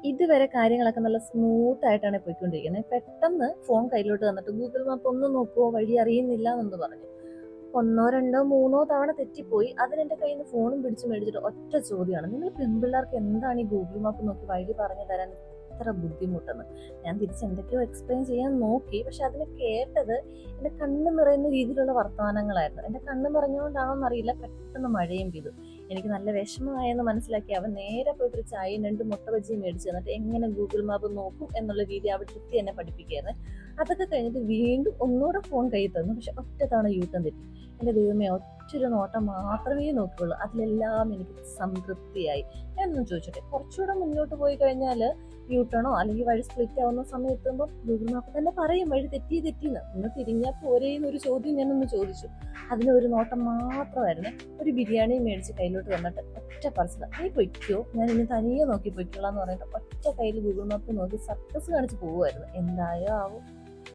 ഇതുവരെ കാര്യങ്ങളൊക്കെ നല്ല സ്മൂത്ത് ആയിട്ടാണ് പോയിക്കൊണ്ടിരിക്കുന്നത്. പെട്ടെന്ന് ഫോൺ കയ്യിലോട്ട് തന്നിട്ട് ഗൂഗിൾ മാപ്പ് ഒന്ന് നോക്കുവോ, വഴി അറിയുന്നില്ല എന്ന് പറഞ്ഞു. ഒന്നോ രണ്ടോ മൂന്നോ തവണ തെറ്റിപ്പോയി. അതിനെന്റെ കയ്യിൽ നിന്ന് ഫോണും പിടിച്ച് മേടിച്ചിട്ട് ഒറ്റ ചോദ്യമാണ്, നിങ്ങൾ പെൺപിള്ളേർക്ക് എന്താണ് ഈ ഗൂഗിൾ മാപ്പ് നോക്കി വഴി പറഞ്ഞു തരാൻ ഇത്ര ബുദ്ധിമുട്ടെന്ന്. ഞാൻ തിരിച്ച് എന്തൊക്കെയോ എക്സ്പ്ലെയിൻ ചെയ്യാൻ നോക്കി, പക്ഷെ അതിന് കേട്ടത് എന്റെ കണ്ണ് നിറയുന്ന രീതിയിലുള്ള വർത്തമാനങ്ങളായിരുന്നു. എന്റെ കണ്ണ് നിറഞ്ഞുകൊണ്ടാണോ എന്നറിയില്ല, പെട്ടെന്ന് മഴയും പെയ്തു. എനിക്ക് നല്ല വിഷമമായെന്ന് മനസ്സിലാക്കി അവൻ നേരെ പോയിട്ട് ഒരു ചായയും 2 മുട്ട ബജിയും മേടിച്ചു തന്നിട്ട് എങ്ങനെ ഗൂഗിൾ മാപ്പ് നോക്കും എന്നുള്ള രീതി അവിടെ കൃത്യം എന്നെ പഠിപ്പിക്കുകയായിരുന്നു. അതൊക്കെ കഴിഞ്ഞിട്ട് വീണ്ടും ഒന്നുകൂടെ ഫോൺ കയ്യിൽ തന്നു, പക്ഷെ ഒറ്റ തവണ യൂട്ടം തെറ്റി. എന്റെ ദൈവമേ, ഒറ്റൊരു നോട്ടം മാത്രമേ നോക്കുകയുള്ളൂ, അതിലെല്ലാം എനിക്ക് സംതൃപ്തിയായി. എന്നൊന്നും ചോദിച്ചോട്ടെ, കുറച്ചുകൂടെ മുന്നോട്ട് പോയി കഴിഞ്ഞാൽ യൂട്ടണോ അല്ലെങ്കിൽ വഴി സ്പ്ലിറ്റ് ആവുന്ന സമയം എത്തുമ്പോൾ ഗൂഗിൾ മാപ്പ് തന്നെ പറയും വഴി തെറ്റിന്ന്. ഒന്ന് തിരിഞ്ഞാൽ പോരേന്നൊരു ചോദ്യം ഞാനൊന്ന് ചോദിച്ചു. അതിന് ഒരു നോട്ടം മാത്രമായിരുന്നു. ഒരു ബിരിയാണി മേടിച്ച് കയ്യിലോട്ട് വന്നിട്ട് ഒറ്റ പറച്ചില, നീ പൊയ്ക്കോ, ഞാൻ ഇനി തനിയെ നോക്കി പൊയ്ക്കോളാന്ന് പറഞ്ഞിട്ട് ഒറ്റ കയ്യിൽ ഗൂഗിൾ മാപ്പ് നോക്കി സർക്കസ് കാണിച്ച് പോവുമായിരുന്നു. എന്തായോ ആവും.